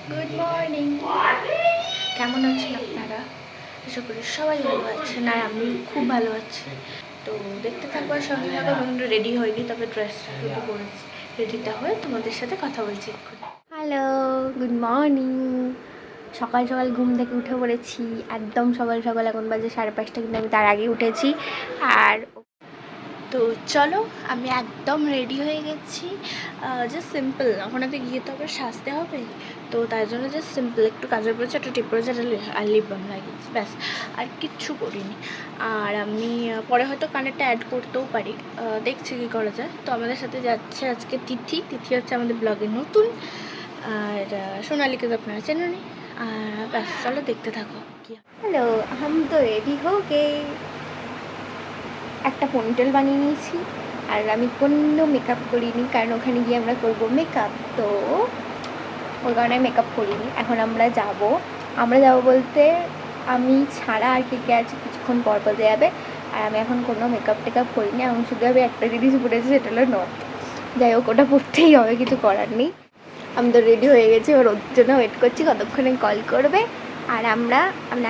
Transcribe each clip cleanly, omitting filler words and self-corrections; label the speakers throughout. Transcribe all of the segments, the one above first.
Speaker 1: Good morning. কেমন আছেন আপনারা? আশা করি সবাই ভালো আছেন, আর আমি খুব ভালো আছি। তো দেখতে থাকবো আর সঙ্গে থাকবো। আমি রেডি হয়নি, তবে ড্রেসটা শুধু পরেছি। রেডিটা হয়ে তোমাদের সাথে কথা বলছি এক্ষুনি। Hello, good morning. সকাল সকাল ঘুম থেকে উঠে পড়েছি, একদম সকাল সকাল। এখন বাজে 5:30, কিন্তু আমি তার আগে উঠেছি। আর তো চলো, আমি একদম রেডি হয়ে গেছি। জাস্ট সিম্পল, ওখানেতে গিয়ে তো আবার সাজতে হবে, তো তাই জন্য জাস্ট সিম্পল একটু কাজল পরেছি, একটা টিপ পরেছি, আর লিপ বাম লাগিয়েছি, ব্যাস। আর কিচ্ছু করিনি। আর আমি পরে হয়তো কানেরটা অ্যাড করতেও পারি, দেখছি কী করা যায়। তো আমাদের সাথে যাচ্ছে আজকে তিথি। তিথি হচ্ছে আমাদের ব্লগে নতুন, আর সোনালিকে তো আপনারা চেনেনই। আর ব্যাস, চলো দেখতে থাকো। কি হ্যালো, হাম তো রেডি হো গে। একটা পনিটেল বানিয়ে নিয়েছি, আর আমি কোনো মেকআপ করিনি, কারণ ওখানে গিয়ে আমরা করবো মেকআপ। তো ওই কারণে মেকআপ করিনি। এখন আমরা যাব বলতে আমি ছাড়া আর কে কে আছে কিছুক্ষণ পর পর যাবে। আর আমি এখন কোনো মেকআপ টেকআপ করিনি, এখন শুধু আমি একটা জিনিস পরেছি, সেটা হলো নথ। যাই হোক, ওটা পরতেই হবে, কিছু করার নেই। আমি তো রেডি হয়ে গেছি, ওর জন্য ওয়েট করছি কতক্ষণে কল করবে। আর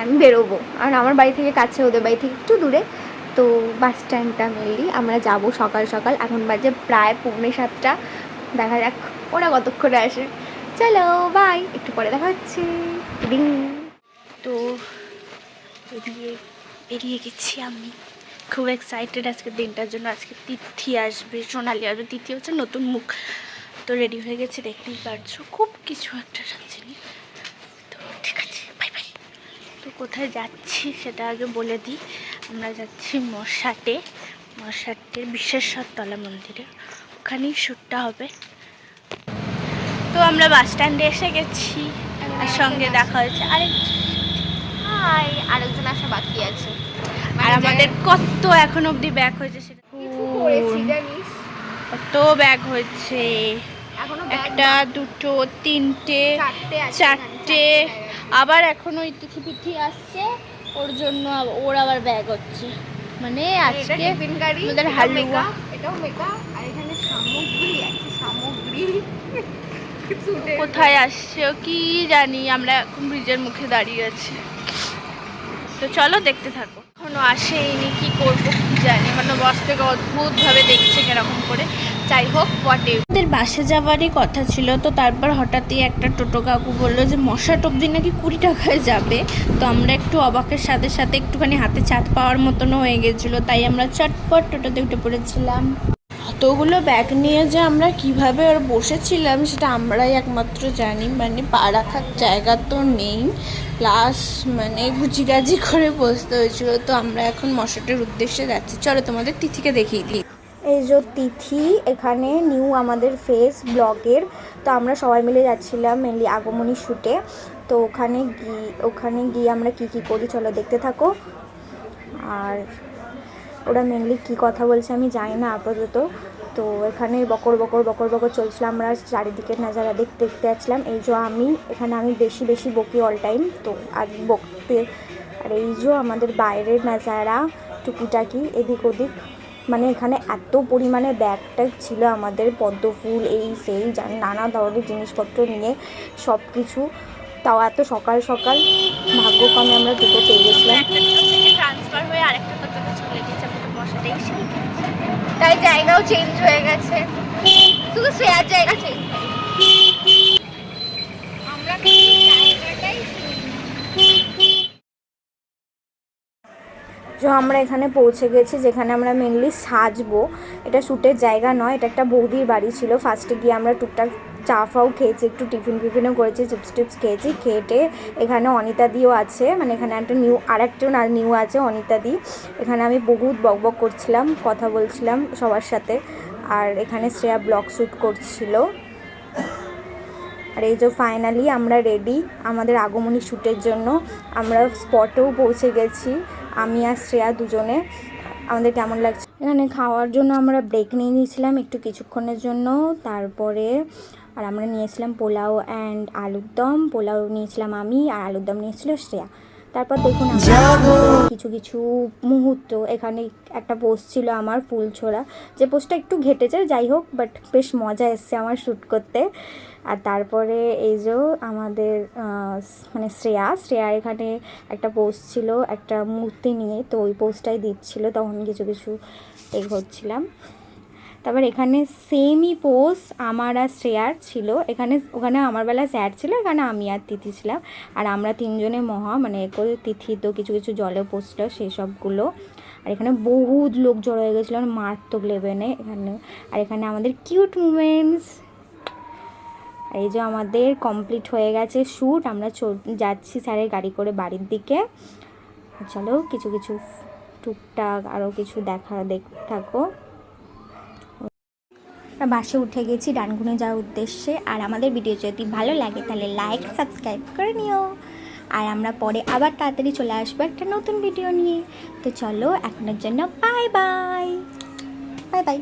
Speaker 1: আমি বেরোবো, আর আমার বাড়ি থেকে কাছে, ওদের বাড়ি থেকে একটু দূরে। তো বাস স্ট্যান্ডটা মেনলি আমরা যাব সকাল সকাল। এখন বাজে প্রায় 6:45। দেখা যাক ওরা কতক্ষণে আসে। চলো বাই, একটু পরে দেখা হচ্ছে। রিং। তো বেরিয়ে গেছি আমি, খুব এক্সাইটেড আজকের দিনটার জন্য। আজকে তিথি আসবে, সোনালি আসবে। তিথি হচ্ছে নতুন মুখ। তো রেডি হয়ে গেছি, দেখতেই পারছো, খুব কিছু একটা সাজিনি। তো ঠিক আছে, বাই বাই। তো কোথায় যাচ্ছি সেটা আগে বলে দিই। আমরা যাচ্ছি মশাটের বিশ্বেশ্বরতলা মন্দিরে, ওখানেই শ্যুটটা হবে। তো আমরা বাস স্ট্যান্ডে এসে গেছি, আর সঙ্গে দেখা হয়েছে আরেকজন আসা বাকি আছে। আর আমাদের কত এখন অবধি ব্যাগ হয়েছে সেটা কত ব্যাগ হয়েছে। একটা, দুটো, তিনটে, চারটে। আবার এখন ওই তিথি পিঠি আসছে, ওর জন্য ওর আবার ব্যাগ হচ্ছে। মানে আজকে আমাদের হালুয়া, এটাও মেকআপ, আর এখানে সামগ্রী কোথায় আসছে ও কি জানি। আমরা এখন ব্রিজের মুখে দাঁড়িয়ে আছি। তো চলো দেখতে থাকো। এখনো আসেইনি, কি করবো কি জানি, মানে বস থেকে অদ্ভুতভাবে দেখছে কিরকম করে। যাই হোক, পটে ওদের বাসে যাওয়ারই কথা ছিল। তো তারপর হঠাৎই একটা টোটো কাকু বললো যে মশাট অব্দি নাকি 20 টাকায় যাবে। তো আমরা একটু অবাকের সাথে সাথে একটুখানি হাতে চাঁদ পাওয়ার মতনও হয়ে গেছিলো, তাই আমরা চটপট টোটোতে উঠে পড়েছিলাম। অতগুলো ব্যাগ নিয়ে যে আমরা কিভাবে আর বসেছিলাম সেটা আমরাই একমাত্র জানি। মানে পা রাখার জায়গা তো নেই, প্লাস মানে গুজিগাজি করে বসতে হয়েছিল। তো আমরা এখন মশাটের উদ্দেশ্যে যাচ্ছি। চলো তোমাদের তিথিকে দেখিয়ে দিই। এই যে তিথি, এখানে নিউ আমাদের ফেস ব্লগের। তো আমরা সবাই মিলে যাচ্ছিলাম মেনলি আগমনী শ্যুটে। তো ওখানে গিয়ে আমরা কি করি চলো দেখতে থাকো। আর ওরা মেনলি কী কথা বলছে আমি জানি না আপাতত। তো এখানে বকর বকর চলছিল, আমরা চারিদিকের নাজারা দেখতে যাচ্ছিলাম। এই যে আমি বেশি বকি অল টাইম, তো আজ বকতে। আর এই যে আমাদের বাইরের নাজারা, টুকিটাকি এদিক ওদিক। মানে এখানে এত পরিমাণে ব্যাগ ট্যাগ ছিল আমাদের, পদ্ম ফুল এই সেই নানা ধরনের জিনিসপত্র নিয়ে সব কিছু। তাও এত সকাল সকাল, ভাগ্যক্রমে আমরা টোটো পেয়ে গেছিলাম। ট্রান্সফার হয়ে আরেকটা টোটোতে চলে গেছে, আমি তো বসাতেই তাই জায়গাও চেঞ্জ হয়ে গেছে, শুধু শেয়ার জায়গা চেঞ্জ। আমরা জায়গাটাই আমরা এখানে পৌঁছে গেছি, যেখানে আমরা মেনলি সাজবো। এটা শ্যুটের জায়গা নয়, এটা একটা বৌদির বাড়ি ছিল। ফার্স্টে গিয়ে আমরা টুকটাক চা ফাও খেয়েছি, একটু টিফিনও করেছি, চিপস খেয়েছি। খেটে এখানে অনিতা দিও আছে, মানে এখানে একটা আরেকজন নিউ আছে, অনিতা দি। এখানে আমি বহুত বকবক করছিলাম, কথা বলছিলাম সবার সাথে। আর এখানে শ্রেয়া ব্লগ শ্যুট করছিল। আর এই যে ফাইনালি আমরা রেডি আমাদের আগমনী শ্যুটের জন্য। আমরা স্পটেও পৌঁছে গেছি, আমি আর শ্রেয়া দুজনে। আমাদের কেমন লাগছে। এখানে খাওয়ার জন্য আমরা ব্রেক নিয়ে নিয়েছিলাম একটু কিছুক্ষণের জন্য। তারপরে আর আমরা নিয়েছিলাম পোলাও অ্যান্ড আলুর দম। পোলাও নিয়েছিলাম আমি, আর আলুর দম নিয়েছিল শ্রেয়া।
Speaker 2: তারপর দেখুন আমরা কিছু কিছু মুহূর্ত, এখানে একটা পোস্ট ছিল আমার ফুল ছোড়া, যে পোস্টটা একটু ঘেটেছে, যাই হোক, বাট বেশ মজা এসছে আমার শ্যুট করতে। আর তারপরে এই যে আমাদের মানে শ্রেয়ার এখানে একটা পোস্ট ছিল একটা মূর্তি নিয়ে, তো ওই পোস্টটাই দিচ্ছিল, তখন কিছু কিছু হচ্ছিলাম। তারপর এখানে সেমই পোজ আমার আর শ্রেয়ার ছিল, ওখানে আমার বেলা স্যার ছিল, এখানে আমি আর তিথি ছিলাম। আর আমরা তিনজনে মানে করে তিথি তো কিছু কিছু জলে পোস্টটা সেই সবগুলো। আর এখানে বহুত লোক জড়ো হয়ে গেছিলো, মারাত্মক লেভেলে এখানে। আর এখানে আমাদের কিউট মুমেন্টস। আর এই যে আমাদের কমপ্লিট হয়ে গেছে শ্যুট, আমরা যাচ্ছি স্যারের গাড়ি করে বাড়ির দিকে। চলো কিছু কিছু টুকটাক আরও কিছু দেখতে থাকো। বাসে উঠে গেছি ডানকুনি যাওয়ার উদ্দেশ্যে। আর আমাদের ভিডিও যদি ভালো লাগে তাহলে লাইক সাবস্ক্রাইব করে নিও। আর আমরা পরে আবার তাড়াতাড়ি চলে আসবো একটা নতুন ভিডিও নিয়ে। তো চলো এখনের জন্য বাই বাই বাই বাই।